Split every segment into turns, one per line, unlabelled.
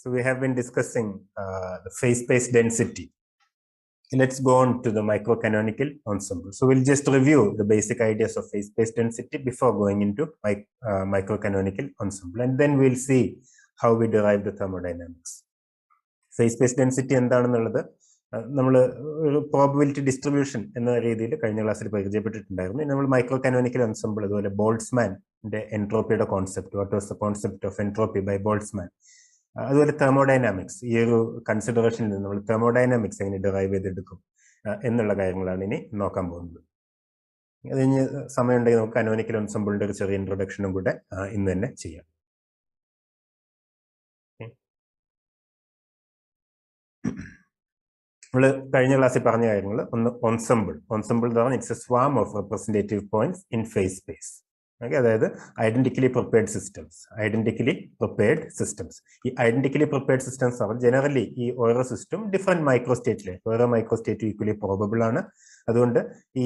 So we have been discussing the phase space density. Let's go on to the microcanonical ensemble. So we'll just review the basic ideas of phase space density before going into microcanonical ensemble, and then we'll see how we derive the thermodynamics. Phase space density എന്താണെന്നുള്ളത് നമ്മൾ ഒരു probability distribution എന്ന രീതിയിൽ കഴിഞ്ഞ ക്ലാസ്സിൽ പരിചയപ്പെട്ടിട്ടുണ്ടായിരുന്നു. നമ്മൾ micro canonical ensemble അതുപോലെ ബോൾട്സ്മാന്റെ എൻട്രോപ്പിയുടെ concept, what was the concept of entropy by Boltzmann, അതുപോലെ തെർമോഡൈനാമിക്സ്, ഈ ഒരു കൺസിഡറേഷനിൽ നിന്ന് നമ്മൾ തെർമോഡൈനാമിക്സ് എങ്ങനെ ഡിറൈവ് ചെയ്തെടുക്കും എന്നുള്ള കാര്യങ്ങളാണ് ഇനി നോക്കാൻ പോകുന്നത്. അത് കഴിഞ്ഞ് സമയമുണ്ടെങ്കിൽ നമുക്ക് കാനോനിക്കൽ എൻസംബിളിന്റെ ഒരു ചെറിയ ഇൻട്രൊഡക്ഷനും കൂടെ ഇന്ന് തന്നെ ചെയ്യാം. നമ്മൾ കഴിഞ്ഞ ക്ലാസ്സിൽ പറഞ്ഞ കാര്യങ്ങൾ ഒന്ന് ഓൺസംബിൾ എന്ന് പറഞ്ഞാൽ it's A സ്വാം of representative points in phase space. Okay, അതായത് ഐഡന്റിക്കലി പ്രിപ്പയർഡ് സിസ്റ്റംസ്. ഈ ഐഡന്റിക്കലി പ്രിപ്പയർഡ് സിസ്റ്റംസ് ആണ് ജനറലി ഈ ഓരോ സിസ്റ്റം ഡിഫറെന്റ് മൈക്രോ സ്റ്റേറ്റിലെ ഓരോ മൈക്രോ സ്റ്റേറ്റും ഈക്വലി പ്രോബബിൾ ആണ്. അതുകൊണ്ട് ഈ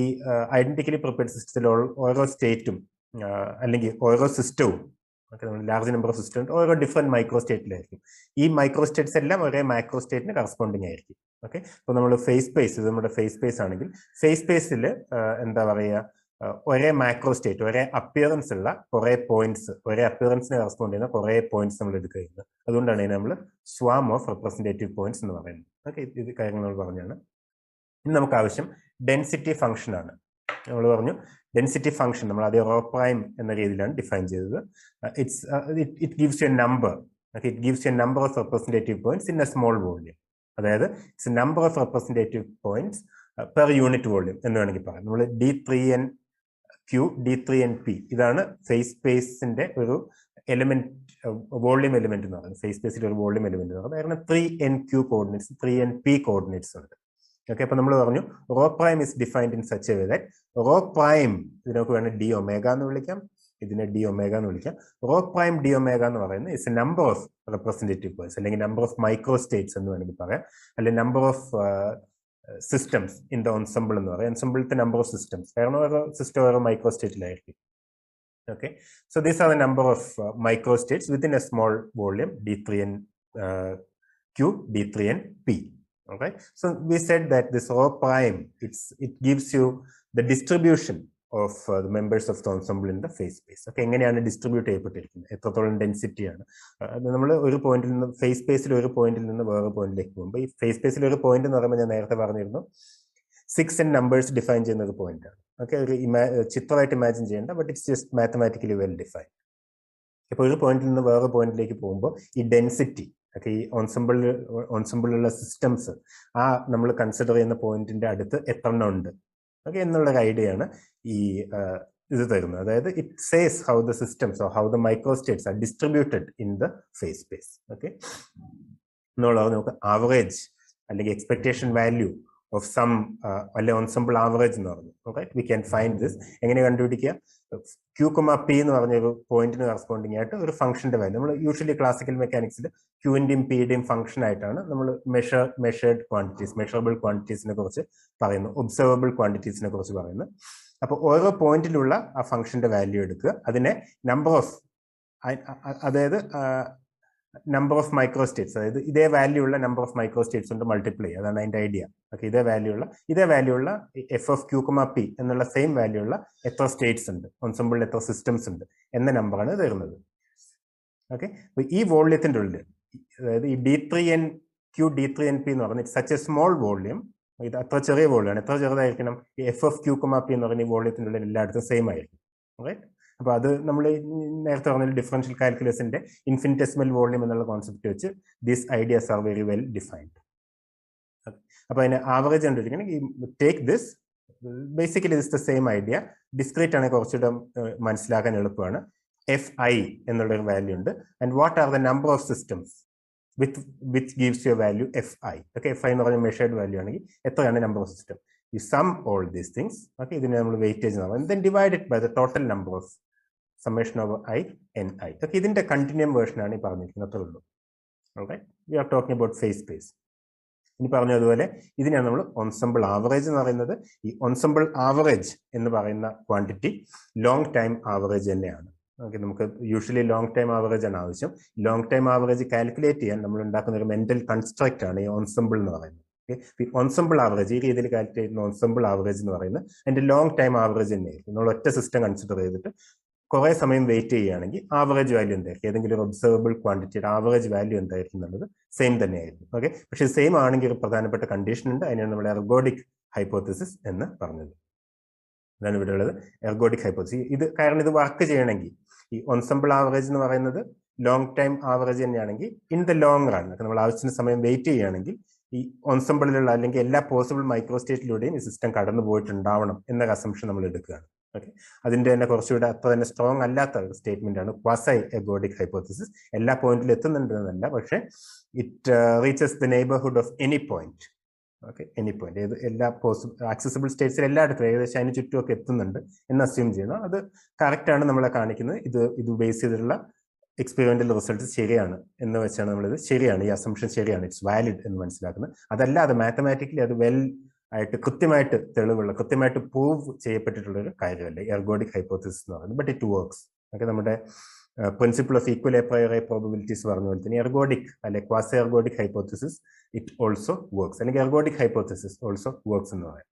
ഐഡന്റിക്കലി പ്രിപ്പയർഡ് സിസ്റ്റത്തിൽ ഓരോ സ്റ്റേറ്റും അല്ലെങ്കിൽ ഓരോ സിസ്റ്റവും ലാർജ് നമ്പർ ഓഫ് സിസ്റ്റം ഓരോ ഡിഫറെന്റ് മൈക്രോ സ്റ്റേറ്റിലായിരിക്കും. ഈ മൈക്രോ സ്റ്റേറ്റ്സ് എല്ലാം ഒരേ മൈക്രോ സ്റ്റേറ്റിന് കറസ്പോണ്ടിങ് ആയിരിക്കും. ഓക്കെ, അപ്പോൾ നമ്മൾ ഫേസ് സ്പേസ്, ഇത് നമ്മുടെ ഫേസ് സ്പേസ് ആണെങ്കിൽ ഫേസ് സ്പേസിൽ എന്താ പറയുക, ഒരേ മാക്രോ സ്റ്റേറ്റ്, ഒരേ അപ്പിയറൻസ് ഉള്ള കുറെ പോയിന്റ്സ്, ഒരേ അപ്പിയറൻസിന് കറസ്പോണ്ട് ചെയ്യുന്ന കുറെ പോയിന്റ്സ് നമ്മൾ എടുക്കുന്നത്. അതുകൊണ്ടാണ് ഇതിനെ നമ്മൾ സ്വാം ഓഫ് റെപ്രസെന്റേറ്റീവ് പോയിന്റ്സ് എന്ന് പറയുന്നത്. ഓക്കെ, ഇത് കാര്യങ്ങൾ പറഞ്ഞാണ്. ഇനി നമുക്ക് ആവശ്യം ഡെൻസിറ്റി ഫംഗ്ഷൻ ആണ്. നമ്മൾ പറഞ്ഞു ഡെൻസിറ്റി ഫംഗ്ഷൻ നമ്മൾ ആദ്യം റോ പ്രൈം എന്ന രീതിയിലാണ് ഡിഫൈൻ ചെയ്തത്. It gives you a number. Okay, it gives you a number of representative points in a small volume. അതായത് it's a number of representative points per unit volume എന്ന് വേണമെങ്കിൽ പറയാം. നമ്മൾ D3NQ, D3NP ഇതാണ് face സ്പേസിന്റെ ഒരു element, volume element എന്ന് പറയുന്നത്. ഫേസ് സ്പേസിൽ ഒരു വോള്യൂം എലിമെന്റ് എന്ന് പറയുന്നത്. കാരണം 3NQ കോർഡിനേറ്റ്സ്, 3NP കോർഡിനേറ്റ്സ് ഉണ്ട്. ഓക്കെ, അപ്പൊ നമ്മൾ പറഞ്ഞു rho prime is defined in such a way that rho prime, ഇതിനൊക്കെ വേണം ഡി ഒമേഗ എന്ന് വിളിക്കാം, ഇതിനെ ഡി ഒമേഗ എന്ന് വിളിക്കാം. റോ പ്രൈം ഡി ഒമേഗ എന്ന് പറയുന്നത് it's a number of representative points, അല്ലെങ്കിൽ നമ്പർ ഓഫ് മൈക്രോ സ്റ്റേറ്റ്സ് എന്ന് വേണമെങ്കിൽ പറയാം, അല്ലെങ്കിൽ number of systems in the ensemble എന്ന് പറയാം. എൻസംബിളിലത്തെ നമ്പർ ഓഫ് സിസ്റ്റംസ്, കാരണം ഓരോ സിസ്റ്റം ഓരോ micro സ്റ്റേറ്റിലായിരിക്കും. Okay, so these are the number of microstates within a small volume D3NQ, D3NP. Okay, so we said that this rho prime, it gives you the distribution of the members of the ensemble in the phase space. Okay, എങ്ങനെയാണ് distribute ചെയ്യപ്പെട്ടിരിക്കുന്നത്, എത്രത്തോളം density ആണ്. നമ്മൾ ഒരു പോയിന്റിൽ നിന്ന് face സ്പേസിൽ ഒരു പോയിന്റിൽ നിന്ന് വേറെ പോയിന്റിലേക്ക് പോകുമ്പോൾ, ഈ ഫേസ് സ്പേസിൽ ഒരു പോയിന്റ് എന്ന് പറയുമ്പോൾ ഞാൻ നേരത്തെ പറഞ്ഞിരുന്നു 6 and numbers ഡിഫൈൻ ചെയ്യുന്ന ഒരു പോയിന്റ് ആണ്. ഓക്കെ, ഒരു ചിത്രമായിട്ട് ഇമാജിൻ ചെയ്യേണ്ട, but it's just mathematically well defined. ഇപ്പോൾ ഒരു പോയിന്റിൽ നിന്ന് വേറെ പോയിന്റിലേക്ക് പോകുമ്പോൾ ഈ ഡെൻസിറ്റി, ഒക്കെ ഈ ഓൺസംബിളിലുള്ള സിസ്റ്റംസ് ആ നമ്മൾ കൺസിഡർ ചെയ്യുന്ന പോയിന്റിന്റെ അടുത്ത് എത്ര എണ്ണം ഉണ്ട്, ഓക്കെ എന്നുള്ളൊരു ഐഡിയ ആണ് ഈ ഇത് തരുന്നത്. അതായത് it says how the systems or how the micro States R distributed in the face space. Okay, എന്നുള്ളത് നമുക്ക് ആവറേജ് അല്ലെങ്കിൽ എക്സ്പെക്ടേഷൻ വാല്യൂ ഓഫ് സം അല്ലെ ഓൺസംബിൾ ആവറേജ് എന്ന് പറഞ്ഞു. Okay, we can find this. എങ്ങനെ കണ്ടുപിടിക്കുക? Q, P എന്ന് പറഞ്ഞൊരു പോയിന്റിന് കറസ്പോണ്ടിങ് ആയിട്ട് ഒരു ഫംഗ്ഷന്റെ വാല്യൂ നമ്മൾ യൂഷ്വലി ക്ലാസിക്കൽ മെക്കാനിക്സിൽ ക്യൂന്റെയും പിയുടെയും ഫംഗ്ഷൻ ആയിട്ടാണ് നമ്മൾ മെഷേർഡ് ക്വാണ്ടിറ്റീസ്, മെഷറബിൾ ക്വാണ്ടിറ്റീസിനെ കുറിച്ച് പറയുന്നു, ഒബ്സർവബിൾ ക്വാണ്ടിറ്റീസിനെ കുറിച്ച് പറയുന്നു. അപ്പോൾ ഓരോ പോയിന്റിലുള്ള ആ ഫംഗ്ഷന്റെ വാല്യൂ എടുക്കുക, അതിനെ നമ്പർ ഓഫ്, അതായത് നമ്പർ ഓഫ് മൈക്രോ സ്റ്റേറ്റ്സ്, അതായത് ഇതേ വാല്യൂ ഉള്ള നമ്പർ ഓഫ് മൈക്രോ സ്റ്റേറ്റ്സ് കൊണ്ട് മൾട്ടിപ്ലൈ, അതാണ് അതിന്റെ ഐഡിയ. ഓക്കെ, ഇതേ വാല്യൂ ഉള്ള എഫ് ഓഫ് Q, P എന്നുള്ള സെയിം വാല്യൂ ഉള്ള എത്ര സ്റ്റേറ്റ്സ് ഉണ്ട്, ഓൺസംബിളിൽ എത്ര സിസ്റ്റംസ് ഉണ്ട് എന്ന നമ്പറാണ് തരുന്നത്. ഓക്കെ, അപ്പൊ ഈ വോള്യത്തിന്റെ ഉള്ളിൽ, അതായത് ഈ D3NQ, D3NP എന്ന് പറഞ്ഞാൽ സച്ച് എ സ്മോൾ വോള്യൂം, ഇത് അത്ര ചെറിയ വോള്യമാണ്. എത്ര ചെറുതായിരിക്കണം? ഈ എഫ് ഓഫ് Q, P എന്ന് പറഞ്ഞ ഈ വോള്യത്തിന്റെ ഉള്ളിൽ എല്ലായിടത്തും സെയിം ആയിരിക്കും. റൈറ്റ്, അപ്പൊ അത് നമ്മൾ നേരത്തെ പറഞ്ഞ ഡിഫറൻഷ്യൽ കാൽക്കുലസിന്റെ ഇൻഫിനിറ്റെസിമൽ വോള്യൂം എന്നുള്ള കോൺസെപ്റ്റ് വെച്ച് these ideas are very well defined. അപ്പൊ അതിന് ആവറേജ് കണ്ടുപിടിക്കണമെങ്കിൽ take this, basically this the same idea. Discrete ആണെങ്കിൽ കുറച്ചുകൂടെ മനസ്സിലാക്കാൻ എളുപ്പമാണ്. Fi എന്നുള്ള ഒരു വാല്യൂ ഉണ്ട്, and what are the number of systems which gives you value Fi. Okay, Fi എന്ന് പറഞ്ഞ മെഷേർഡ് വാല്യൂ ആണെങ്കിൽ എത്രയാണ് number of system. You sum all these things. Okay, ഇതിനെ നമ്മൾ വെയിറ്റേജ് എന്ന് പറയുന്നത്, then divide it by the total number of summation over I Ni. Okay, ഇതിന്റെ continuum version ആണ് ഈ പറഞ്ഞിരിക്കുന്നത്, അത്രേ ഉള്ളൂ. Okay, we are talking about phase space. ഇനി പറഞ്ഞതുപോലെ ഇതിനെയാണ് നമ്മൾ ഓൺസംബിൾ ആവറേജ് എന്ന് പറയുന്നത്. ഈ ഓൺസംബിൾ ആവറേജ് എന്ന് പറയുന്ന ക്വാണ്ടിറ്റി ലോങ് ടൈം ആവറേജ് തന്നെയാണ്. ഓക്കെ, നമുക്ക് യൂഷ്വലി ലോങ് ടൈം ആവറേജ് ആണ് ആവശ്യം. ലോങ് ടൈം ആവറേജ് കാൽക്കുലേറ്റ് ചെയ്യാൻ നമ്മൾ ഉണ്ടാക്കുന്ന ഒരു മെന്റൽ കൺസ്ട്രക്റ്റ് ആണ് ഈ ഓൺസെമ്പിൾ എന്ന് പറയുന്നത്. ഓക്കെ, ഓൺസെമ്പിൾ ആവറേജ് ഈ രീതിയിൽ കാൽക്കുലേറ്റ് ചെയ്യുന്ന ഓൺസെമ്പിൾ ആവറേജ് എന്ന് പറയുന്നത് അതിന്റെ ലോങ് ടൈം ആവറേജ് തന്നെയായിരിക്കും. നമ്മൾ ഒറ്റ സിസ്റ്റം കൺസിഡർ ചെയ്തിട്ട് കുറെ സമയം വെയിറ്റ് ചെയ്യുകയാണെങ്കിൽ ആവറേജ് വാല്യൂ എന്തായിരിക്കും, ഏതെങ്കിലും ഒരു ഒബ്സർവബിൾ ക്വാണ്ടിറ്റിയുടെ ആവറേജ് വാല്യൂ എന്തായിരിക്കും എന്നുള്ളത് സെയിം തന്നെയായിരിക്കും. ഓക്കെ, പക്ഷേ സെയിം ആണെങ്കിൽ ഒരു പ്രധാനപ്പെട്ട കണ്ടീഷൻ ഉണ്ട്, അതിനാണ് നമ്മൾ എർഗോഡിക് ഹൈപ്പോത്തസിസ് എന്ന് പറഞ്ഞത്. അതാണ് ഇവിടെ ഉള്ളത്, എർഗോഡിക് ഹൈപ്പോത്തസിസ്. ഇത് കാരണം ഇത് വർക്ക് ചെയ്യണമെങ്കിൽ ഈ ഓൺസെമ്പിൾ ആവറേജ് എന്ന് പറയുന്നത് ലോങ് ടൈം ആവറേജ് തന്നെയാണെങ്കിൽ ഇൻ ദ ലോങ് റൺ നമ്മൾ ആവശ്യത്തിന് സമയം വെയിറ്റ് ചെയ്യുകയാണെങ്കിൽ ഈ ഓൺസെമ്പിളിലുള്ള അല്ലെങ്കിൽ എല്ലാ പോസിബിൾ മൈക്രോ സ്റ്റേറ്റിലൂടെയും ഈ സിസ്റ്റം കടന്നു പോയിട്ടുണ്ടാവണം എന്നൊരു അസംഷൻ നമ്മൾ എടുക്കുകയാണ്. ഓക്കെ, അതിന്റെ തന്നെ കുറച്ചുകൂടെ അത്ര തന്നെ സ്ട്രോങ് അല്ലാത്ത ഒരു സ്റ്റേറ്റ്മെന്റ് ആണ് ക്വാസി എർഗോഡിക് ഹൈപ്പോത്തസിസ്. എല്ലാ പോയിന്റിലും എത്തുന്നുണ്ടെന്നല്ല, പക്ഷേ it reaches the neighbourhood of any point. Okay, any point, ഏത് എല്ലാ പോസിബിൾ ആക്സസിബിൾ സ്റ്റേറ്റ്സിൽ എല്ലായിടത്തും ഏകദേശം അതിന് ചുറ്റുമൊക്കെ എത്തുന്നുണ്ട് എന്ന് അസ്യൂം ചെയ്യണം. അത് കറക്റ്റ് ആണ് നമ്മളെ കാണിക്കുന്നത്. ഇത് ബേസ് ചെയ്തിട്ടുള്ള എക്സ്പെരിമെന്റൽ റിസൾട്ട് ശരിയാണ് എന്ന് വെച്ചാണ് നമ്മളിത് ശരിയാണ്, ഈ അസംഷൻ ശരിയാണ്, ഇറ്റ്സ് വാലിഡ് എന്ന് മനസ്സിലാക്കുന്നത്. അതല്ലാതെ മാത്തമാറ്റിക്കലി അത് വെൽ ആയിട്ട് കൃത്യമായിട്ട് തെളിവുള്ള കൃത്യമായിട്ട് പ്രൂവ് ചെയ്യപ്പെട്ടിട്ടുള്ള ഒരു കാര്യമല്ല എർഗോഡിക് ഹൈപ്പോത്തസിസ് എന്ന് പറയുന്നത്. But it works. ഓക്കെ, നമ്മുടെ principle of equal a priori probabilities പറഞ്ഞ പോലെ തന്നെ എർഗോഡിക് അല്ലെ quasi ergodic hypothesis it also works, അല്ലെങ്കിൽ എർഗോഡിക് ഹൈപ്പോത്തസിസ് ഓൾസോ വർക്ക്സ് എന്ന് പറയാം.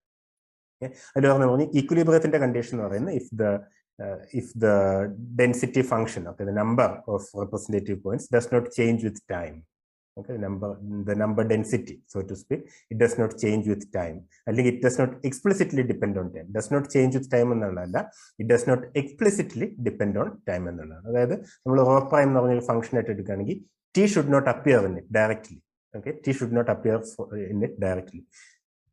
അതിൽ പറഞ്ഞു ഈക്വലിബ്രിയത്തിന്റെ കണ്ടീഷൻ എന്ന് പറയുന്നത് if the density function, okay, the number of representative points does not change with time. Okay, the number density, so to speak, it does not change with time. It does not explicitly depend on time. Does not change with time എന്നല്ല, it does not explicitly depend on time എന്നുള്ളതാണ്. അതായത് നമ്മൾ rho prime എന്ന് പറഞ്ഞൊരു function ആയിട്ട് എടുക്കുകയാണെങ്കിൽ t should not appear in it directly. Okay, t should not appear in it directly.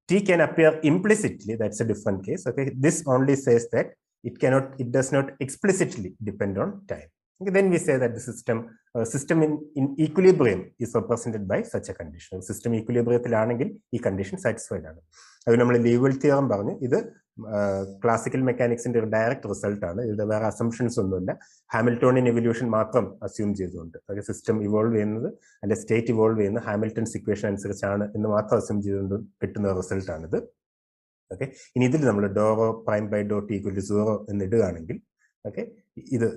T can appear implicitly, that's a different case. Okay, this only says that it does not explicitly depend on time. Okay, then we say that the system in equilibrium is represented by such a condition. System equilibrium ഈ condition satisfied ആണ്. അത് നമ്മൾ ലീവൽ theorem പറഞ്ഞു. ഇത് classical മെക്കാനിക്സിന്റെ ഒരു direct result ആണ്. ഇത് വേറെ അസംഷൻസ് ഒന്നുമില്ല, ഹാമിൽട്ടോണിയൻ എവല്യൂഷൻ മാത്രം അസ്യൂം ചെയ്തുകൊണ്ട്. അതായത് സിസ്റ്റം ഇവോൾവ് ചെയ്യുന്നത് അല്ലെ സ്റ്റേറ്റ് ഇവോൾവ് ചെയ്യുന്നത് ഹാമിൽട്ടൺസ് ഇക്വേഷൻ അനുസരിച്ചാണ് എന്ന് മാത്രം അസ്യൂം ചെയ്തുകൊണ്ട് കിട്ടുന്ന റിസൾട്ട് ആണിത്. ഓക്കെ, ഇനി ഇതിൽ നമ്മൾ doh prime by doh t equal to 0 എന്ന് ഇടുകയാണെങ്കിൽ, okay,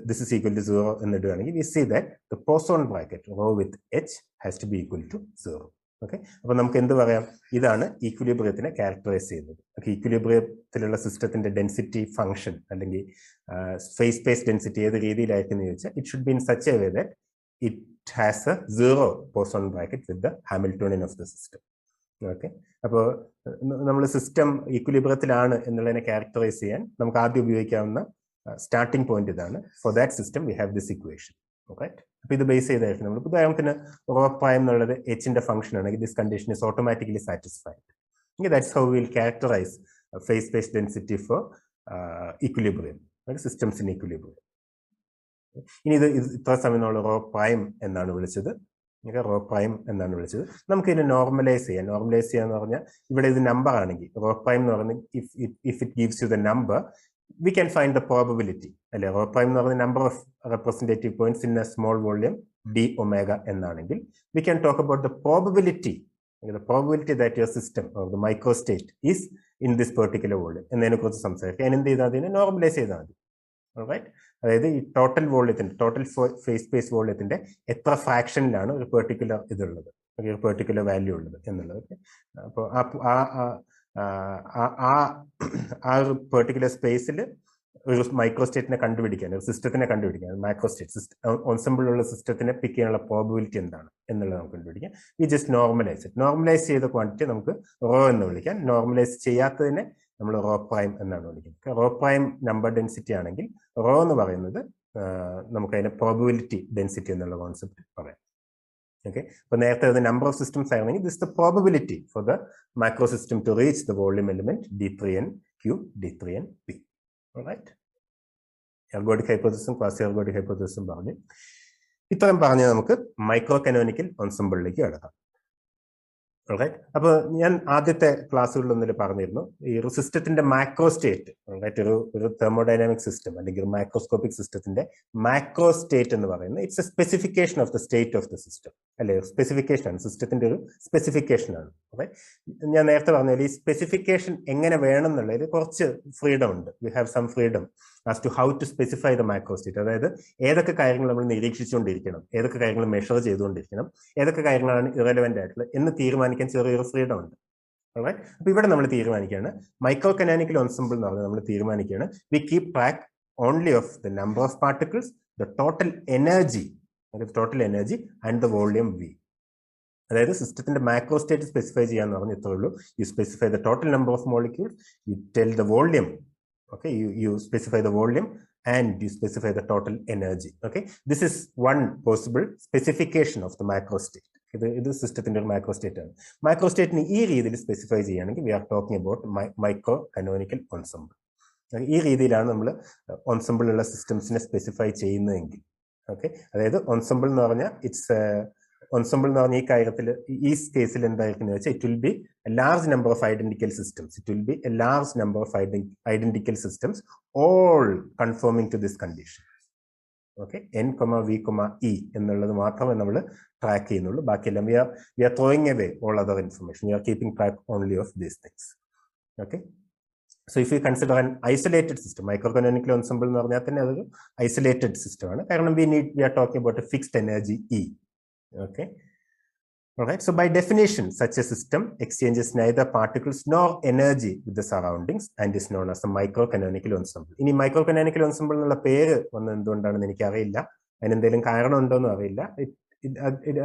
this is equal to 0 എന്ന് ഇടുകയാണെങ്കിൽ we see that the Poisson bracket rho with h has to be equal to 0. Okay, അപ്പൊ നമുക്ക് എന്ത് പറയാം, ഇതാണ് ഈക്വലിബ്രിയത്തിനെ ക്യാരക്ടറൈസ് ചെയ്യുന്നത്. ഓക്കെ, ഈക്വലിബ്രിയത്തിലുള്ള സിസ്റ്റത്തിന്റെ ഡെൻസിറ്റി ഫംഗ്ഷൻ അല്ലെങ്കിൽ ഫേസ് സ്പേസ് ഡെൻസിറ്റി ഏത് രീതിയിലായിരിക്കും എന്ന് ചോദിച്ചാൽ it should be in such a way that it has A 0 Poisson bracket with the Hamiltonian of the system. Okay, അപ്പോൾ നമ്മൾ സിസ്റ്റം ഈക്വലിബ്രിയത്തിലാണ് എന്നുള്ളതിനെ ക്യാരക്ടറൈസ് ചെയ്യാൻ നമുക്ക് ആദ്യം ഉപയോഗിക്കാവുന്ന സ്റ്റാർട്ടിംഗ് പോയിന്റ് ഇതാണ്. For that system we have this equation. Right, അപ്പൊ ഇത് ബേസ് ചെയ്തായിരിക്കും നമ്മൾ ഉദാഹരണത്തിന് റോ പ്രൈം എന്നുള്ളത് എച്ചിന്റെ ഫംഗ്ഷൻ ആണെങ്കിൽ this condition is automatically satisfied. That's how will characterise phase space density for equilibrium, systems in equilibrium. ഇനി ഇത് ഇത്ര സമയം നമ്മൾ റോ പ്രൈം എന്നാണ് വിളിച്ചത്. റോ പ്രൈം എന്നാണ് വിളിച്ചത്. നമുക്ക് ഇതിനെ നോർമലൈസ് ചെയ്യാം. നോർമലൈസ് ചെയ്യാന്ന് പറഞ്ഞാൽ ഇവിടെ ഇത് നമ്പർ ആണെങ്കിൽ റോ പ്രൈം എന്ന് പറഞ്ഞാൽ if it gives you the number we can find the probability. അല്ലെ, റോ പ്രൈം എന്ന് പറഞ്ഞ number of representative points in a small volume d omega എന്നാണെങ്കിൽ we can talk about the probability that your system or the microstate is in this particular volume എന്നതിനെ കുറിച്ച് സംസാരിക്കാം. അതിനെന്ത് ചെയ്താൽ അതിനെ നോർമലൈസ് ചെയ്താൽ മതി. റൈറ്റ്, അതായത് ഈ ടോട്ടൽ വോളിയത്തിന്റെ ടോട്ടൽ ഫേസ് സ്പേസ് വോളിയത്തിന്റെ എത്ര ഫ്രാക്ഷനിലാണ് ഒരു പെർട്ടിക്കുലർ ഇതുള്ളത്, ഒരു പെർട്ടിക്കുലർ വാല്യൂ ഉള്ളത് എന്നുള്ളത്. അപ്പോൾ ആ ഒരു പെർട്ടിക്കുലർ സ്പേസിൽ ഒരു മൈക്രോസ്റ്റേറ്റിനെ കണ്ടുപിടിക്കാൻ, ഒരു സിസ്റ്റത്തിനെ കണ്ടുപിടിക്കാൻ, മൈക്രോസ്റ്റേറ്റ് ഓൺസെമ്പിളുള്ള സിസ്റ്റത്തിനെ പിക്ക് ചെയ്യാനുള്ള പ്രോബബിലിറ്റി എന്താണ് എന്നുള്ളത് നമുക്ക് കണ്ടുപിടിക്കാം. We just normalise it. Normalise ചെയ്ത ക്വാണ്ടിറ്റി നമുക്ക് റോ എന്ന് വിളിക്കാം. നോർമലൈസ് ചെയ്യാത്തതിനെ നമ്മൾ റോ പ്രൈം എന്നാണ് വിളിക്കുന്നത്. റോ പ്രൈം നമ്പർ ഡെൻസിറ്റി ആണെങ്കിൽ റോ എന്ന് പറയുന്നത് നമുക്ക് അതിനെ പ്രോബബിലിറ്റി ഡെൻസിറ്റി എന്നുള്ള കോൺസെപ്റ്റ് പറയാം. ഓക്കെ, അപ്പൊ നേരത്തെ നമ്പർ ഓഫ് സിസ്റ്റംസ് ആയിരുന്നെങ്കിൽ this the probability for the micro system to reach the volume element D3n Q D3n P. Right, ergodic ഹൈപ്പോത്തസിസും ക്വാസി എർഗോഡിക് ഹൈപ്പോത്തസിസും പറഞ്ഞു. ഇത്രയും പറഞ്ഞ് നമുക്ക് മൈക്രോ കനോനിക്കൽ ഓൺസെമ്പിളിലേക്ക് കടക്കാം. റൈറ്റ്, അപ്പൊ ഞാൻ ആദ്യത്തെ ക്ലാസ്സുകളിലൊന്നിൽ പറഞ്ഞിരുന്നു ഈ ഒരു സിസ്റ്റത്തിന്റെ മാക്രോ സ്റ്റേറ്റ്, റൈറ്റ്, ഒരു തെർമോഡൈനാമിക് സിസ്റ്റം അല്ലെങ്കിൽ മൈക്രോസ്കോപ്പിക് സിസ്റ്റത്തിന്റെ മാക്രോ സ്റ്റേറ്റ് എന്ന് പറയുന്നത് it's A specification of the state of the system. അല്ലെ, സ്പെസിഫിക്കേഷൻ ആണ്, സിസ്റ്റത്തിന്റെ ഒരു സ്പെസിഫിക്കേഷൻ ആണ്. റൈറ്റ്, ഞാൻ നേരത്തെ പറഞ്ഞ ഈ സ്പെസിഫിക്കേഷൻ എങ്ങനെ വേണം എന്നുള്ളതിൽ കുറച്ച് ഫ്രീഡം ഉണ്ട്. We have some freedom as to how to specify the macro state. അതായത് ഏതൊക്കെ കാര്യങ്ങൾ നമ്മൾ നിരീക്ഷിച്ചുകൊണ്ടിരിക്കണം, ഏതൊക്കെ കാര്യങ്ങൾ മെഷർ ചെയ്തുകൊണ്ടിരിക്കണം, ഏതൊക്കെ കാര്യങ്ങളാണ് ഇറലവന്റ് ആയിട്ടുള്ളത് എന്ന് തീരുമാനിക്കാൻ ചെറിയൊരു ഫ്രീഡം ഉണ്ട്. അപ്പൊ ഇവിടെ നമ്മൾ തീരുമാനിക്കുകയാണ് മൈക്രോ കനാനിക്കൽ എൻസെംബിൾ എന്ന് പറഞ്ഞാൽ നമ്മൾ തീരുമാനിക്കുകയാണ് we keep track only of the number of particles, the total energy and the volume V. അതായത് സിസ്റ്റത്തിന്റെ മാക്രോ സ്റ്റേറ്റ് സ്പെസിഫൈ ചെയ്യാന്ന് പറഞ്ഞ ഇത്രേ ഉള്ളൂ. You specify the total number of molecules, you tell the volume, okay, you specify the volume and you specify the total energy. Okay, this is one possible specification of the macro state. ഇത് സിസ്റ്റത്തിന്റെ ഒരു macro state ആണ്. Macro സ്റ്റേറ്റിന് ഈ രീതിയിൽ specify ചെയ്യുകയാണെങ്കിൽ we are talking about micro canonical ensemble. ഈ രീതിയിലാണ് നമ്മൾ എൻസെംബിളുള്ള സിസ്റ്റംസിനെ സ്പെസിഫൈ ചെയ്യുന്നതെങ്കിൽ. ഓക്കെ, അതായത് എൻസെംബിൾ എന്ന് പറഞ്ഞാൽ എൻസെംബിൾ എന്ന് പറഞ്ഞ ഈ കാര്യത്തിൽ ഈ കേസിൽ എന്തായിരിക്കും വെച്ചാൽ it will be a large number of identical systems all conforming to this condition. Okay, n, v, e എന്നുള്ളത് മാത്രമേ നമ്മൾ ട്രാക്ക് ചെയ്യുന്നുള്ളൂ. ബാക്കിയെല്ലാം we are throwing away all other information. We are keeping track only of these things. Okay, so if you consider an isolated system, micro canonical ensemble എന്ന് പറഞ്ഞാൽ തന്നെ അതൊരു isolated system ആണ്. കാരണം we are talking about a fixed energy E. Okay, all right, so by definition such a system exchanges neither particles nor energy with the surroundings and is known as a microcanonical ensemble. ഇനി micro canonical ensemble എന്നുള്ള പേര് വന്നത് എന്തുകൊണ്ടാണെന്ന് എനിക്ക് അറിയില്ല, അതിനെന്തെങ്കിലും കാരണം ഉണ്ടോന്നും അറിയില്ല.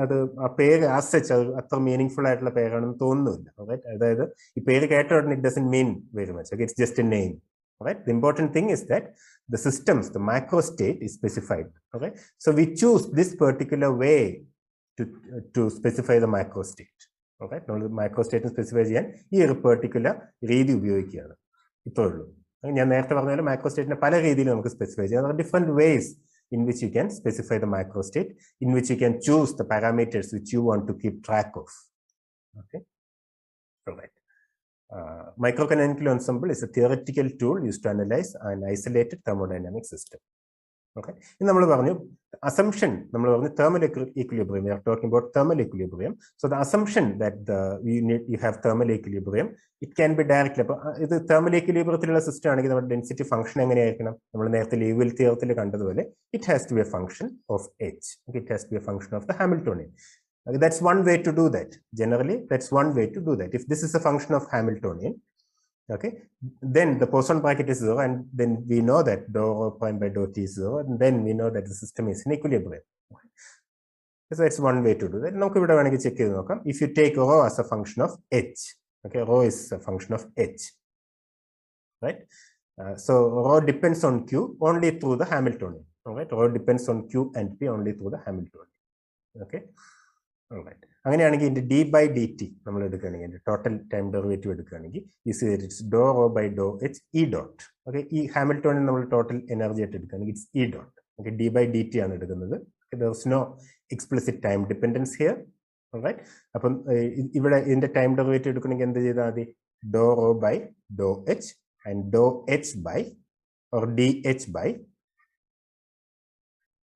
അത് ആ പേര് ആസ് സച്ച് അത്ര മീനിങ് ഫുൾ ആയിട്ടുള്ള പേരാണെന്ന് തോന്നുന്നില്ല. റൈറ്റ്, അതായത് ഈ പേര് കേട്ട ഉടനെ it doesn't mean very much. Okay, it's just A name. Right, the important thing is that the systems, the macro state is specified. Okay, so we choose this particular way to specify the macro state. Okay, നമ്മൾ macro state specify ചെയ്യാൻ ഈ ഒരു particular രീതി ഉപയോഗിക്കുകയാണ്. ഇത്രേ ഉള്ളൂ. ഞാൻ നേരത്തെ പറഞ്ഞ പോലെ macro state പല രീതിയിൽ നമുക്ക് സ്പെസിഫൈ ചെയ്യാം. Different vase in which you can specify the macro state, in which you can choose the parameters which you want to keep track of. Okay, all right. Microcanonical ensemble is a theoretical tool used to analyze an isolated thermodynamic system. Okay, in നമ്മൾ പറഞ്ഞു assumption, നമ്മൾ പറഞ്ഞു thermal equilibrium. We are talking about thermal equilibrium. So the assumption that you have thermal equilibrium, it can be directly. അപ്പോൾ ഇത് thermal equilibriumത്തിലുള്ള system ആണെങ്കിൽ നമ്മുടെ density function എങ്ങനെയായിരിക്കണം? നമ്മൾ നേരത്തെ ലീവൽ തിയറത്തിൽ കണ്ടതുപോലെ it has to be a function of H. Okay, it has to be a function of the Hamiltonian. Okay, that's one way to do that. Generally, that's one way to do that. If this is a function of Hamiltonian, okay, then the Poisson bracket is 0, and then we know that dou rho prime by dou t is 0, and then we know that the system is in equilibrium. So that's one way to do that. നമുക്ക് ഇവിടെ വേണമെങ്കിൽ check ചെയ്ത് നോക്കാം. If you take rho as a function of H, okay, rho is a function of H, right? So rho depends on Q only through the Hamiltonian. All right, rho depends on Q and P only through the Hamiltonian. Okay. Right. അങ്ങനെയാണെങ്കിൽ ഇതിന്റെ d by dt നമ്മൾ എടുക്കുകയാണെങ്കിൽ total time derivative എടുക്കുകയാണെങ്കിൽ it's do rho by Dr H E dot. Okay, ഈ ഹാമിൽട്ടോണിൽ നമ്മൾ total energy ആയിട്ട് എടുക്കുകയാണെങ്കിൽ it's E dot. Okay, d by dt ആണ് എടുക്കുന്നത്. there is no explicit time dependence here. Alright, അപ്പം ഇവിടെ ഇതിന്റെ ടൈം ഡെറിവേറ്റീവ് എടുക്കണമെങ്കിൽ എന്ത് ചെയ്താൽ മതി? Doh rho by Dr h and doh h by or d h by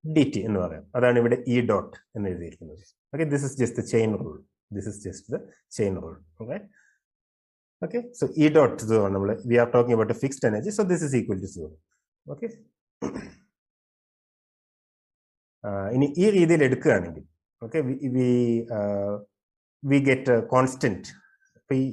dt എന്ന് പറയാം. അതാണ് ഇവിടെ ഇ ഡോട്ട് എന്ന് എഴുതിയിരിക്കുന്നത്. Okay, this is just the chain rule. This is just the chain rule. Okay. Okay, so E dot 0, we are talking about a fixed energy, so this is equal to 0. Okay. ഇനി ഈ രീതിയിൽ എടുക്കുകയാണെങ്കിൽ okay, we get a constant.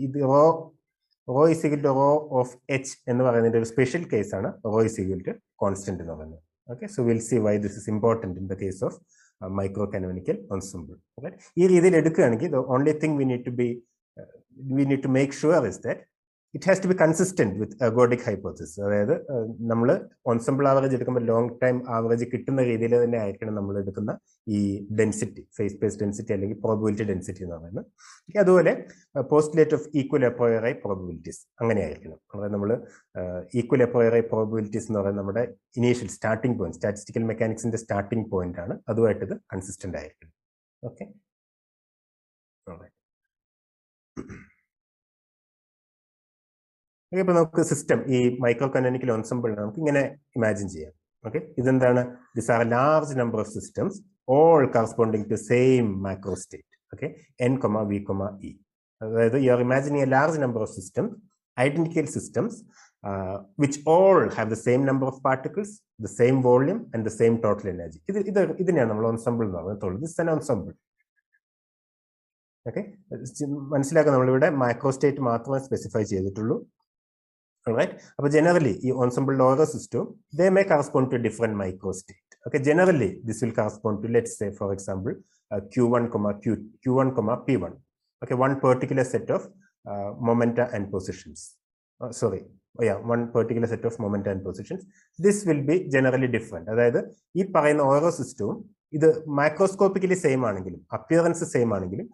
ഇത് rho is equal to rho of h എന്ന് പറയുന്നതിന്റെ ഒരു special case ആണ് rho is equal to constant എന്ന് പറയുന്നത്. Okay, so we'll see why this is important in the case of microcanonical ensemble. Okay, ഈ രീതിയിൽ എടുക്കുകയാണെങ്കിൽ the only thing we need to make sure is that it has to be consistent with ergodic hypothesis. അതായത് നമ്മൾ ensemble average എടുക്കുമ്പോൾ long time average കിട്ടുന്ന രീതിയിൽ തന്നെ ആയിരിക്കണം നമ്മൾ എടുക്കുന്ന ഈ ഡെൻസിറ്റി, ഫേസ് സ്പേസ് ഡെൻസിറ്റി അല്ലെങ്കിൽ പ്രോബബിലിറ്റി ഡെൻസിറ്റി എന്ന് പറയുന്നത്. അതുപോലെ പോസ്റ്റുലേറ്റ് ഓഫ് ഈക്വൽ എപ്പോയറൈ പ്രോബബിലിറ്റീസ് അങ്ങനെ ആയിരിക്കണം. അതായത് നമ്മൾ ഈക്വൽ എപ്പോയറൈ പ്രോബബിലിറ്റീസ് എന്ന് പറയുന്നത് നമ്മുടെ ഇനീഷ്യൽ സ്റ്റാർട്ടിംഗ് പോയിന്റ്, സ്റ്റാറ്റിസ്റ്റിക്കൽ മെക്കാനിക്സിന്റെ സ്റ്റാർട്ടിംഗ് പോയിന്റ് ആണ്. അതുമായിട്ട് ഇത് കൺസിസ്റ്റന്റ് ആയിരിക്കണം. ഓക്കെ, ഇപ്പൊ നമുക്ക് സിസ്റ്റം ഈ മൈക്രോ കനോനിക്കൽ എൻസെംബിൾ നമുക്ക് ഇങ്ങനെ ഇമാജിൻ ചെയ്യാം. ഓക്കെ, ഇതെന്താണ്? This are a large number of systems all corresponding to same macro state. Okay, n, v, e. അതായത് you are imagining a large number of systems, identical systems which all have the same number of particles, the same volume, and the same total energy. ഇതിനെയാണ് നമ്മൾ ensemble എന്ന് പറയുന്നത്. This is an ensemble. Okay, മനസ്സിലാക്കുക, നമ്മളിവിടെ മൈക്രോസ്റ്റേറ്റ് മാത്രമേ specify ചെയ്തിട്ടുള്ളൂ. Alright, but generally, the ensemble order system, they may correspond to different microstate. Okay, generally, this will correspond to, let's say, for example, Q1, Q1, P1. Okay, one particular set of momenta and positions. One particular set of momenta and positions. This will be generally different. അതായത് ഈ പറയുന്ന ഓരോ സിസ്റ്റവും ഇത് microscopically same ആണെങ്കിലും appearance same ആണെങ്കിലും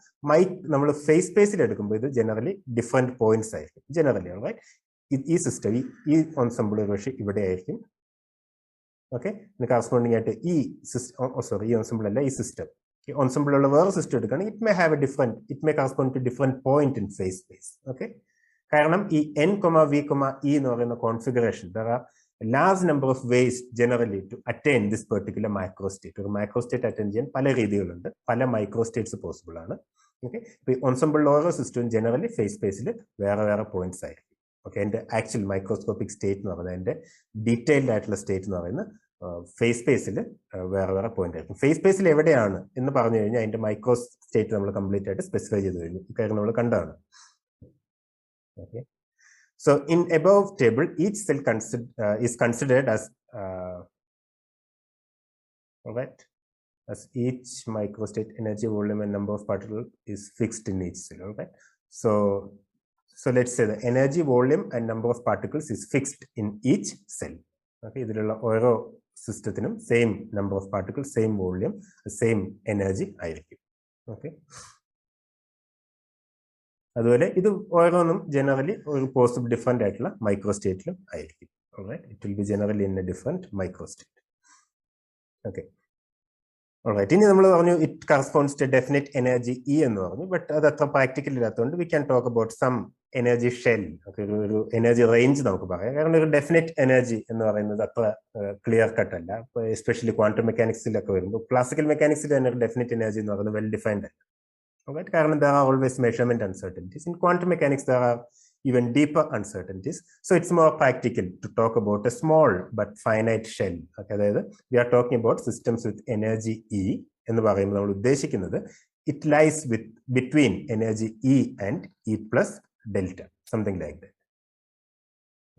നമ്മൾ face സ്പേസിൽ എടുക്കുമ്പോൾ ഇത് ജനറലി ഡിഫറെന്റ് പോയിന്റ്സ് ആയിരിക്കും ജനറലി. റൈറ്റ്, ഈ സിസ്റ്റം ഈ ensemble പക്ഷേ ഇവിടെ ആയിരിക്കും. ഓക്കെ, കറസ്പോണ്ടിങ് ആയിട്ട് ഈ ensemble അല്ല, ഈ സിസ്റ്റം ensemble ഉള്ള വേറെ സിസ്റ്റം എടുക്കുകയാണെങ്കിൽ it may correspond to different point in phase space. Okay, കാരണം ഈ n, v, e എന്ന് പറയുന്ന configuration, there are a large number of ways generally to attain this particular microstate. ഒരു മൈക്രോസ്റ്റേറ്റ് അറ്റൻഡ് ചെയ്യാൻ പല രീതികളുണ്ട്, പല മൈക്രോസ്റ്റേറ്റ്സ് പോസിബിൾ ആണ്. ഓക്കെ, ഇപ്പൊ ensemble ഓരോ സിസ്റ്റവും ജനറലി ഫേസ് സ്പേസിൽ വേറെ പോയിന്റ്സ് ആയിരിക്കും. ഓക്കെ, എൻ്റെ ആക്ച്വൽ മൈക്രോസ്കോപ്പിക് സ്റ്റേറ്റ് എന്ന് പറയുന്നത്, എൻ്റെ ഡീറ്റെയിൽഡ് ആയിട്ടുള്ള സ്റ്റേറ്റ് എന്ന് പറയുന്നത് ഫേസ് സ്പേസിൽ വേറെ പോയിന്റ് ആയിരിക്കും. ഫേസ് സ്പേസിൽ എവിടെയാണ് എന്ന് പറഞ്ഞു കഴിഞ്ഞാൽ അതിന്റെ മൈക്രോ സ്റ്റേറ്റ് നമ്മൾ കംപ്ലീറ്റ് ആയിട്ട് സ്പെസിഫൈ ചെയ്ത് കഴിഞ്ഞു. ഇക്കാര്യം നമ്മൾ കണ്ടതാണ്. Okay, so in above table each cell is considered as alright, as each microstate energy, volume and number of particles is fixed in each cell. Alright, so let's say the energy, volume and number of particles is fixed in each cell. Okay, ഇതിലുള്ള ഓരോ സിസ്റ്റത്തിനും same number of particles, same volume, same energy ആയിരിക്കും. Okay, അതുപോലെ ഇത് ഓരോന്നും generally ഒരു possible different ആയിട്ടുള്ള മൈക്രോസ്റ്റേറ്റിലും ആയിരിക്കും. Alright, it will be generally in a different microstate. Okay, alright, ഇനി നമ്മൾ പറഞ്ഞു it corresponds to definite energy E എന്ന് പറഞ്ഞു. ബട്ട് അത് അത്ര പ്രാക്ടിക്കൽ ഇല്ലാത്തതുകൊണ്ട് we can talk about some energy shell. Okay, ഒരു എനർജി റേഞ്ച് നമുക്ക് പറയാം. കാരണം ഒരു ഡെഫിനിറ്റ് എനർജി എന്ന് പറയുന്നത് അത്ര ക്ലിയർ കട്ട് അല്ല. എസ്പെഷ്യലി ക്വാണ്ടം മെക്കാനിക്സിലൊക്കെ വരുമ്പോൾ, ക്ലാസിക്കൽ മെക്കാനിക്സിൽ തന്നെ ഒരു ഡെഫിനിറ്റ് എനർജി എന്ന് പറയുന്നത് വെൽ ഡിഫൈൻഡ് അല്ല. Right? കാരണം there are always measurement uncertainties. In quantum mechanics, there are even deeper uncertainties. So it's more practical to talk about a small but finite shell. Okay, അതായത് we are talking about systems with energy E എന്ന് പറയുമ്പോൾ നമ്മൾ ഉദ്ദേശിക്കുന്നത് it lies between energy E and E plus delta, something like that.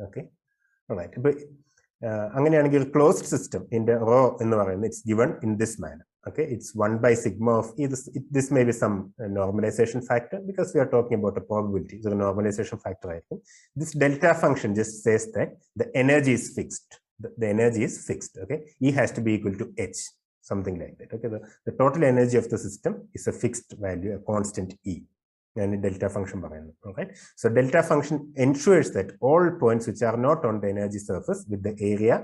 Okay, alright. But അങ്ങനെയാണെങ്കിൽ ഒരു closed system ഇതിന്റെ raw എന്ന് പറയുന്നത് it's given in this manor. Okay, it's 1 by sigma of E. This may be some normalization factor because we are talking about a probability. So the normalization factor, I think. This delta function just says that the energy is fixed. The energy is fixed. Okay, E has to be equal to H, something like that. Okay, the total energy of the system is a fixed value, a constant E. And delta function പറയുന്നത്. Alright, so delta function ensures that all points which are not on the energy surface with the area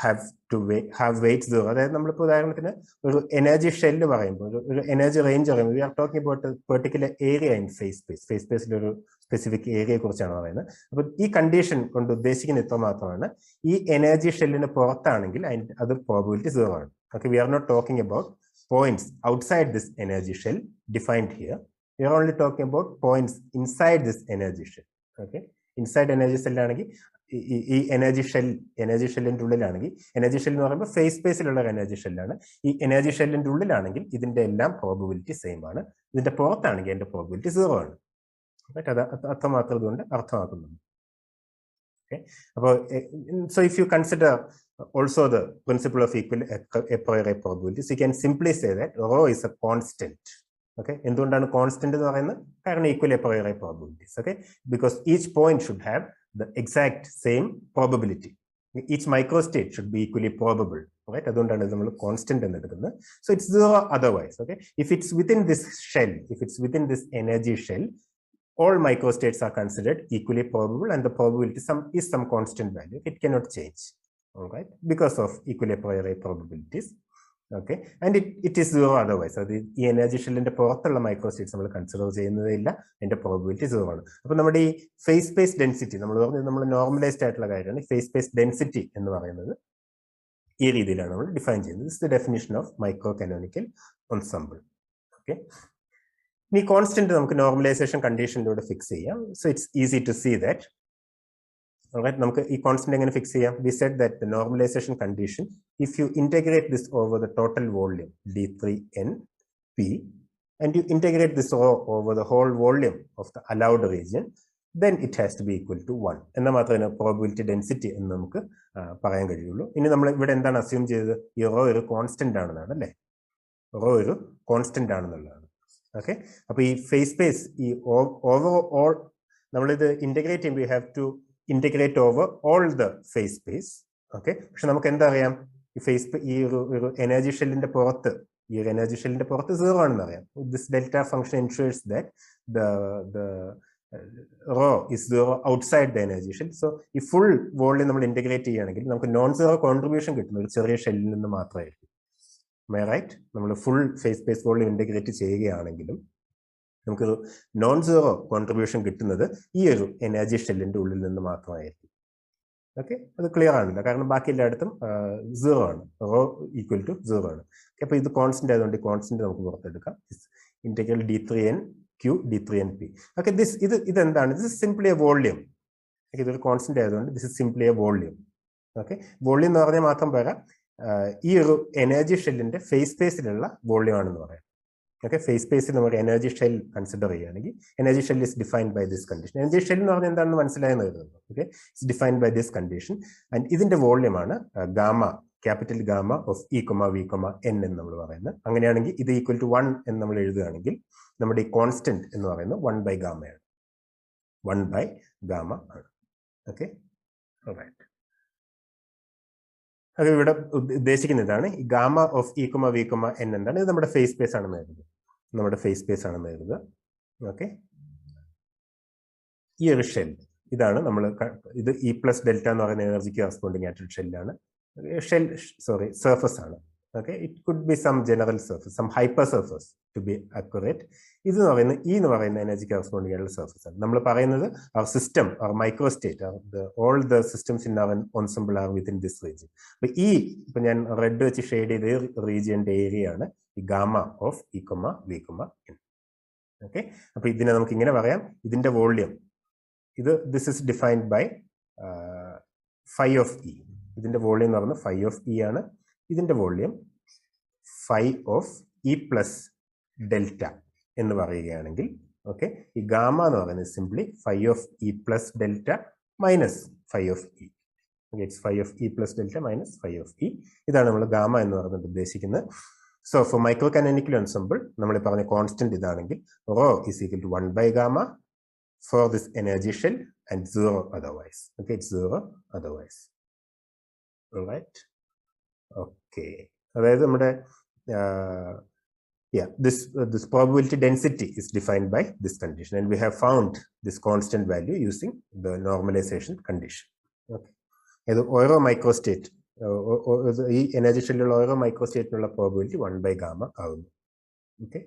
have weights 0. അതായത് നമ്മളിപ്പോൾ ഉദാഹരണത്തിന് ഒരു energy shell പറയുമ്പോൾ, ഒരു energy range പറയുമ്പോൾ, we are talking about particular area in phase space. Phase സ്പേസിൽ ഒരു specific ഏരിയയെ കുറിച്ചാണ് പറയുന്നത്. അപ്പൊ ഈ കണ്ടീഷൻ കൊണ്ട് ഉദ്ദേശിക്കുന്ന ഇത്ര മാത്രമാണ്. ഈ എനർജി ഷെല്ലിന് പുറത്താണെങ്കിൽ അത് പ്രോബിലിറ്റി 0 ആണ്. Okay, we are not talking about points outside this energy shell defined here. We are only talking about points inside this energy shell. Okay, inside energy സെല്ലാണെങ്കിൽ ഈ എനർജി ഷെല്ലിന്റെ ഉള്ളിലാണെങ്കിൽ, എനർജി ഷെൽ എന്ന് പറയുമ്പോൾ face സ്പേസിലുള്ള energy ഷെല്ലാണ്. ഈ energy ഷെല്ലിന്റെ ഉള്ളിലാണെങ്കിൽ ഇതിന്റെ എല്ലാം probability same ആണ്. ഇതിന്റെ പുറത്താണെങ്കിൽ അതിന്റെ പ്രോബിലിറ്റി 0 ആണ്. അത് അത്രമാത്രം ഇതുകൊണ്ട് അർത്ഥമാക്കുന്നുണ്ട്. ഓക്കെ, അപ്പോൾ so if you consider also the principle of equal a priori probabilities, you can simply say that rho is a constant. Okay, എന്തുകൊണ്ടാണ് കോൺസ്റ്റന്റ് എന്ന് പറയുന്നത്? കാരണം equal a priori probabilities. Okay, because each point should have the exact same probability. Each microstate should be equally probable. Right? അതുകൊണ്ടാണ് നമ്മൾ constant എന്ന് എടുക്കുന്നത്. So it's 0 otherwise. Okay, if it's within this shell, if it's within this energy shell, all microstates are considered equally probable, and the probability is some constant value. It cannot change. All right, because of equally priori probabilities. Okay, and it is 0 otherwise. അത് ഈ energy ഷെല്ലിന്റെ പുറത്തുള്ള മൈക്രോസ്റ്റേറ്റ്സ് നമ്മൾ consider ചെയ്യുന്നതില്ല, അതിന്റെ probability 0 ആണ്. അപ്പൊ നമ്മുടെ ഈ ഫേസ് സ്പേസ് ഡെൻസിറ്റി നമ്മൾ നോർമലൈസ്ഡ് ആയിട്ടുള്ള കാര്യമാണ്. ഫേസ് സ്പേസ് ഡെൻസിറ്റി എന്ന് പറയുന്നത് ഈ രീതിയിലാണ് നമ്മൾ ഡിഫൈൻ ചെയ്യുന്നത്. This is the definition of micro canonical ensemble. Okay, ഇനി കോൺസ്റ്റന്റ് നമുക്ക് നോർമലൈസേഷൻ കണ്ടീഷനിലൂടെ ഫിക്സ് ചെയ്യാം. So it's easy to see that. Alright, നമുക്ക് ഈ കോൺസ്റ്റന്റ് എങ്ങനെ ഫിക്സ് ചെയ്യാം? We said that the normalization condition, if you integrate this over the total volume d3n p and you integrate this over the whole volume of the allowed region, then it has to be equal to 1. എന്നാൽ മാത്രമേ probability density എന്ന് നമുക്ക് പറയാൻ കഴിയുള്ളൂ. ഇനി നമ്മൾ ഇവിടെ എന്താണ് അസ്യൂം ചെയ്തത്? ഈ റോ ഒരു കോൺസ്റ്റന്റ് ആണെന്നാണ് അല്ലേ? റോ ഒരു കോൺസ്റ്റന്റ് ആണെന്നുള്ളതാണ്. ഓക്കെ, അപ്പൊ ഈ ഫേസ് സ്പേസ് ഈ ഓവർ നമ്മളിത് ഇന്റഗ്രേറ്റ് ചെയ്യുമ്പോൾ you have to integrate over all the phase space. Okay, പക്ഷെ നമുക്ക് എന്താ അറിയാം? ഈ ഫേസ് ഈ ഒരു എനർജി ഷെല്ലിന്റെ പുറത്ത് ഈ ഒരു എനർജി ഷെല്ലിന്റെ പുറത്ത് 0 ആണെന്ന് അറിയാം. This delta function ensures that the rho is 0 outside the energy shell. So ഈ ഫുൾ വോളിയം നമ്മൾ ഇന്റഗ്രേറ്റ് ചെയ്യുകയാണെങ്കിൽ നമുക്ക് നോൺ സീറോ കോൺട്രിബ്യൂഷൻ കിട്ടുന്ന ഒരു ചെറിയ ഷെല്ലിൽ നിന്ന് മാത്രമായിരിക്കും. റൈറ്റ്, നമ്മൾ full face space volume integrate ചെയ്യുകയാണെങ്കിലും നമുക്ക് നോൺ സീറോ കോൺട്രിബ്യൂഷൻ കിട്ടുന്നത് ഈ ഒരു എനർജി ഷെല്ലിന്റെ ഉള്ളിൽ നിന്ന് മാത്രമായിരിക്കും. ഓക്കെ, അത് ക്ലിയർ ആണല്ലോ, കാരണം ബാക്കി എല്ലായിടത്തും 0 ആണ്, റോ ഈക്വൽ ടു 0 ആണ്. അപ്പൊ ഇത് കോൺസ്റ്റന്റ് ആയതുകൊണ്ട് കോൺസ്റ്റന്റ് നമുക്ക് പുറത്തെടുക്കാം. Integral d3n q d3n p. Okay, ഇതെന്താണ്? This is simply a volume. ഇതൊരു കോൺസ്റ്റന്റ് ആയതുകൊണ്ട് this is simply a volume. Okay, volume എന്ന് പറഞ്ഞാൽ മാത്രം പോരാ, ഈ ഒരു എനർജി ഷെല്ലിന്റെ ഫേസ് സ്പേസിലുള്ള വോള്യം ആണെന്ന് പറയാം. Okay, phase space നമുക്ക് എനർജി ഷെൽ കൺസിഡർ ചെയ്യുകയാണെങ്കിൽ energy shell is defined by this condition. Energy shell എന്ന് പറഞ്ഞാൽ എന്താണെന്ന് മനസ്സിലായെന്ന് കരുതുന്നു. Okay, it's defined by this condition and ഇതിന്റെ വോള്യം ആണ് gamma, capital gamma of E comma V comma N എന്ന് നമ്മൾ പറയുന്നത്. അങ്ങനെയാണെങ്കിൽ ഇത് ഈക്വൽ ടു 1 എന്ന് നമ്മൾ എഴുതുകയാണെങ്കിൽ നമ്മുടെ ഈ കോൺസ്റ്റന്റ് എന്ന് പറയുന്നത് 1 ബൈ ഗാമയാണ്. 1 ബൈ ഗാമ ആണ്. Okay, right. അത് ഇവിടെ ഉദ്ദേശിക്കുന്നതാണ് ഈ gamma of E comma V comma N എന്താണ്? ഇത് നമ്മുടെ ഫേസ് സ്പേസ് ആണെന്ന് കരുതുക. നമ്മുടെ ഫേസ് സ്പേസ് ആണെന്ന് കരുതുക. ഓക്കെ, ഈ ഒരു ഷെൽ ഇതാണ് നമ്മൾ ഇത് ഇ പ്ലസ് ഡെൽറ്റ എന്ന് പറയുന്ന എനർജിക്ക് കറസ്പോണ്ടിങ് ആയിട്ടുള്ള ഷെല്ലാണ്. സർഫസ് ആണ്. Okay, it could be some general surface, some hyper surface to be accurate. ഇത് എന്ന് പറയുന്നത് ഇ എന്ന് പറയുന്ന എനർജി കറസ്പോണ്ടിങ് ആയിട്ടുള്ള സർഫസ് ആണ്. നമ്മൾ പറയുന്നത് our system, our micro state, all the systems in our ensemble are within this region. അപ്പൊ ഇപ്പൊ ഞാൻ റെഡ് വെച്ച് ഷെയ്ഡ് ചെയ്ത റീജിയന്റെ ഏരിയ ആണ് ഈ gamma of E comma V comma N. Okay, അപ്പൊ ഇതിനെ നമുക്ക് ഇങ്ങനെ പറയാം, ഇതിന്റെ volume this is defined by phi of E. ഇതിന്റെ വോള്യം എന്ന് പറയുന്നത് ഫൈ ഓഫ് ഇ ആണ്. ഇതിന്റെ volume phi of E plus delta എന്ന് പറയുകയാണെങ്കിൽ, ഓക്കെ, ഈ ഗാമ എന്ന് പറയുന്നത് simply phi of E plus delta minus phi of E. It's phi of E plus delta minus phi of E. ഇതാണ് നമ്മൾ gamma എന്ന് പറയുന്നത് ഉദ്ദേശിക്കുന്നത്. So for micro canonical ensemble നമ്മൾ പറഞ്ഞ കോൺസ്റ്റന്റ് ഇതാണെങ്കിൽ rho is equal to 1 by gamma for this energy shell and 0 otherwise. Okay, it's 0 otherwise. All right. Okay, അതായത് നമ്മുടെ this probability density is defined by this condition and we have found this constant value using the normalization condition. Okay, ഇത് ഓരോ മൈക്രോസ്റ്റേറ്റ് ഈ energy ഷെല്ലുള്ള ഓരോ മൈക്രോസ്റ്റേറ്റിനുള്ള probability 1 by gamma ആകുന്നു. Okay.